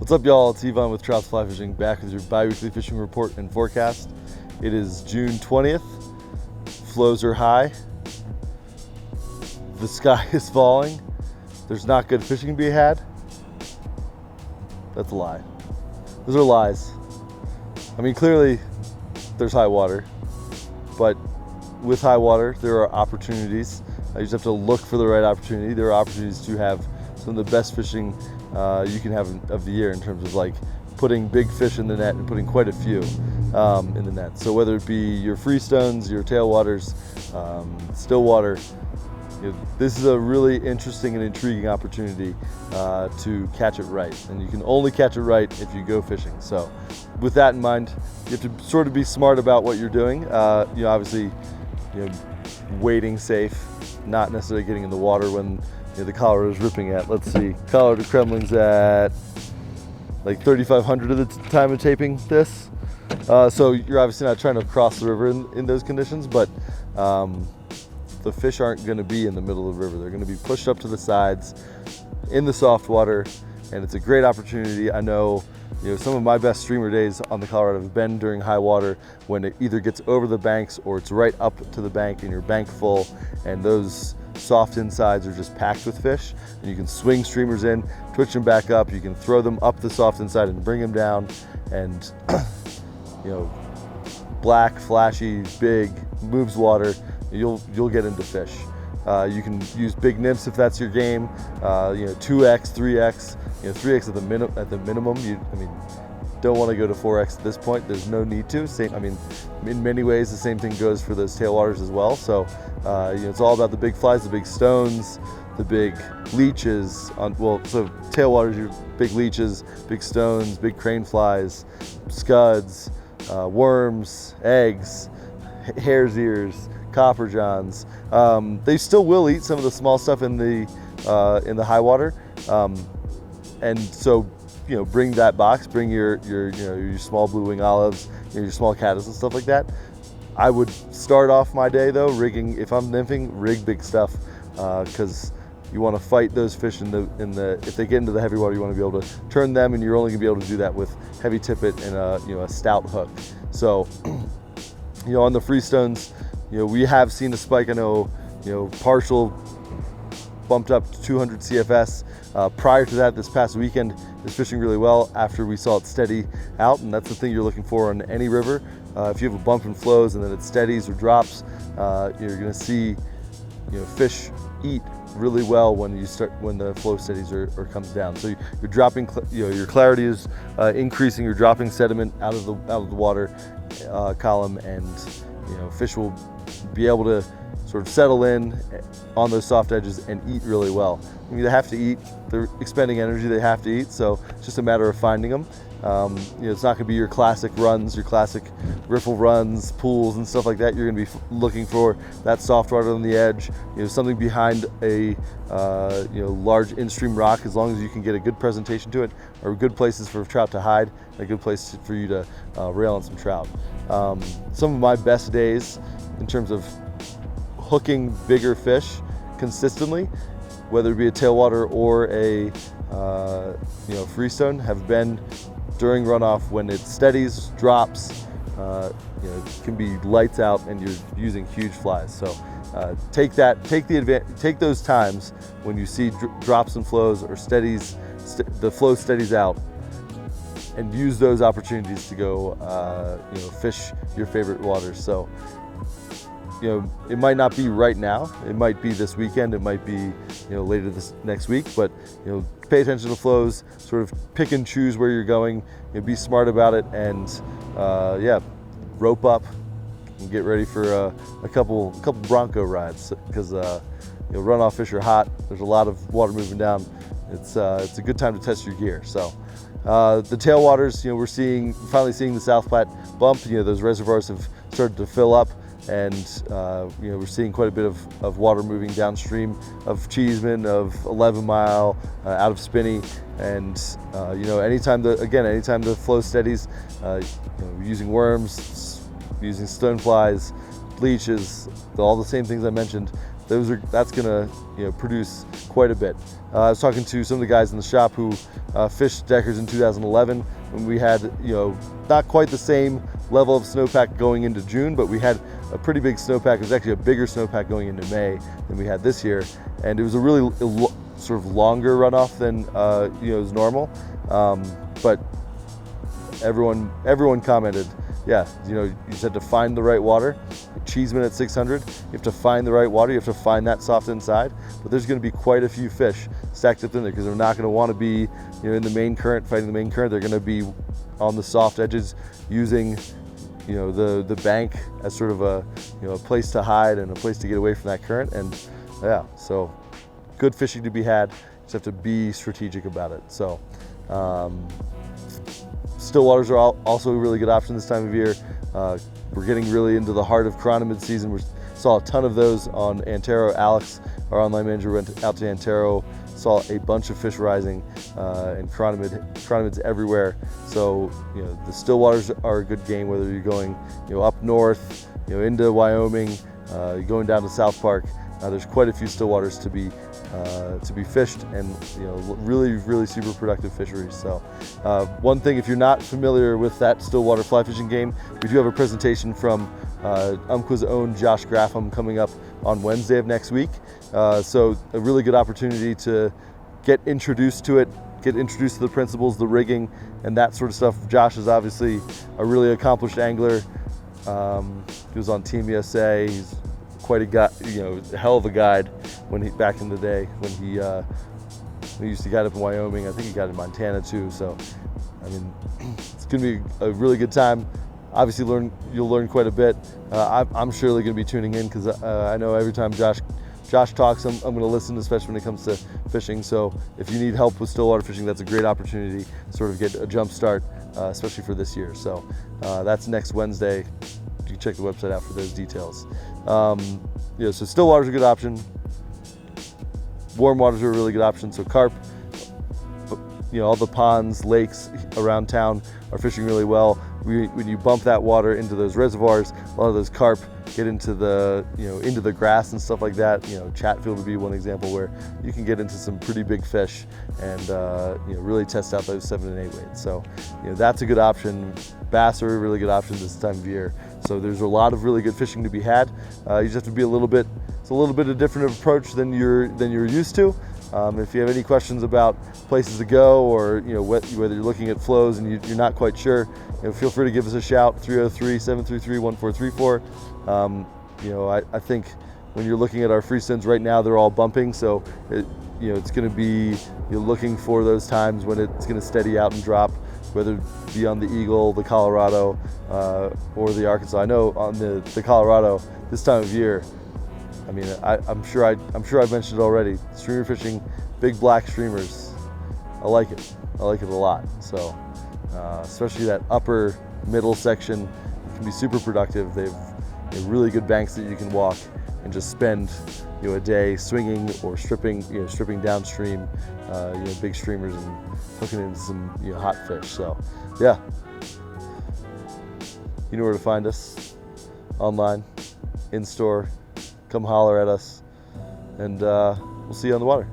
What's up, y'all? It's Yvonne with Trouts Fly Fishing, back with your bi-weekly fishing report and forecast. It is June 20th. Flows are high. The sky is falling. There's not good fishing to be had. That's a lie. Those are lies. I mean, clearly there's high water, but with high water, there are opportunities. You just have to look for the right opportunity. There are opportunities to have some of the best fishing you can have of the year in terms of like putting big fish in the net and putting quite a few in the net. So whether it be your freestones, your tailwaters, stillwater, this is a really interesting and intriguing opportunity to catch it right. And you can only catch it right if you go fishing. So with that in mind, you have to sort of be smart about what you're doing. Obviously, wading safe, not necessarily getting in the water when the Colorado is ripping at, let's see, Colorado Kremling's at like 3,500 at the time of taping this. So you're obviously not trying to cross the river in those conditions, but the fish aren't going to be in the middle of the river. They're going to be pushed up to the sides in the soft water, and it's a great opportunity. I know, some of my best streamer days on the Colorado have been during high water when it either gets over the banks or it's right up to the bank and you're bank full, and those soft insides are just packed with fish, and you can swing streamers in, twitch them back up, you can throw them up the soft inside and bring them down, and black, flashy, big, moves water, you'll get into fish. You can use big nymphs if that's your game, 2x, 3x, 3x at the minimum. Don't want to go to 4x at this point. There's no need to. In many ways, the same thing goes for those tailwaters as well. So, it's all about the big flies, the big stones, the big leeches. So tailwaters, your big leeches, big stones, big craneflies, scuds, worms, eggs, hare's ears, copper johns. They still will eat some of the small stuff in the high water, and so bring that box, bring your small blue wing olives, your small caddis and stuff like that. I would start off my day though rigging. If I'm nymphing, rig big stuff, because you want to fight those fish if they get into the heavy water, you want to be able to turn them, and you're only going to be able to do that with heavy tippet and a stout hook. So on the freestones, we have seen a spike. I know, partial bumped up to 200 CFS. Prior to that, this past weekend, it was fishing really well after we saw it steady out, and that's the thing you're looking for on any river. If you have a bump and flows and then it steadies or drops, you're going to see fish eat really well when the flow steadies or comes down. So you're dropping, your clarity is increasing. You're dropping sediment out of the water column, and fish will be able to sort of settle in on those soft edges and eat really well. They have to eat. They're expending energy. They have to eat. So it's just a matter of finding them. It's not going to be your classic runs, your classic riffle runs, pools and stuff like that. You're going to be looking for that soft water on the edge, something behind a large in-stream rock, as long as you can get a good presentation to it, or good places for trout to hide, a good place for you to rail on some trout. Some of my best days in terms of hooking bigger fish consistently, whether it be a tailwater or a freestone, have been during runoff when it steadies, drops. It can be lights out and you're using huge flies. So take those times when you see drops and flows or steadies, the flow steadies out, and use those opportunities to go fish your favorite waters. So it might not be right now, it might be this weekend, it might be later this next week, but pay attention to flows, sort of pick and choose where you're going, be smart about it, and rope up and get ready for a couple bronco rides, because runoff fish are hot. There's a lot of water moving down. It's a good time to test your gear. So the tailwaters, we're finally seeing the South Platte bump. Those reservoirs have started to fill up, and we're seeing quite a bit of water moving downstream of Cheeseman, of 11 Mile, out of Spinney, and anytime the flow steadies, using worms, using stoneflies, leeches, all the same things I mentioned, that's gonna produce quite a bit. I was talking to some of the guys in the shop who fished Deckers in 2011 when we had not quite the same level of snowpack going into June, but we had a pretty big snowpack. It was actually a bigger snowpack going into May than we had this year, and it was a really sort of longer runoff than is normal. But everyone commented, yeah, you just had to find the right water. Cheeseman at 600, you have to find the right water, you have to find that soft inside, but there's going to be quite a few fish stacked up in there because they're not going to want to be in the main current, fighting the main current. They're going to be on the soft edges using the bank as sort of a place to hide and a place to get away from that current. And yeah, so good fishing to be had, just have to be strategic about it. So stillwaters are also a really good option this time of year. We're getting really into the heart of chironomid season. We saw a ton of those on Antero. Alex, our online manager, went out to Antero, saw a bunch of fish rising, and chironomids everywhere. So the stillwaters are a good game, whether you're going up north, into Wyoming, going down to South Park. There's quite a few stillwaters to be fished, and really super productive fisheries. So one thing, if you're not familiar with that stillwater fly fishing game, we do have a presentation from Umpqua's own Josh Graffam coming up on Wednesday of next week. So a really good opportunity to get introduced to it, get introduced to the principles, the rigging, and that sort of stuff. Josh is obviously a really accomplished angler. He was on Team USA. He's quite a guy, hell of a guide back in the day when he used to guide up in Wyoming. I think he got in Montana too. So, I mean, it's going to be a really good time. Obviously, you'll learn quite a bit. I'm surely going to be tuning in because I know every time Josh talks, I'm going to listen, especially when it comes to fishing. So, if you need help with stillwater fishing, that's a great opportunity to sort of get a jump start, especially for this year. So, that's next Wednesday. You can check the website out for those details. So stillwater's a good option. Warm waters are a really good option. So carp, all the ponds, lakes around town are fishing really well. When you bump that water into those reservoirs, a lot of those carp get into the grass and stuff like that. Chatfield would be one example where you can get into some pretty big fish and really test out those 7 and 8 weights. So that's a good option. Bass are a really good option this time of year. So there's a lot of really good fishing to be had. You just have to be it's a little bit of different approach than you're used to. If you have any questions about places to go, or whether you're looking at flows and you're not quite sure, feel free to give us a shout, 303-733-1434. I think when you're looking at our freestones right now, they're all bumping, so it's going to be, you're looking for those times when it's going to steady out and drop, whether it be on the Eagle, the Colorado, or the Arkansas. I know on the Colorado this time of year, I mean, I'm sure I've mentioned it already. Streamer fishing, big black streamers, I like it. I like it a lot. So, especially that upper middle section can be super productive. They have really good banks that you can walk and just spend a day swinging or stripping downstream, big streamers and hooking into some hot fish. So, yeah, you know where to find us, online, in store. Come holler at us, and we'll see you on the water.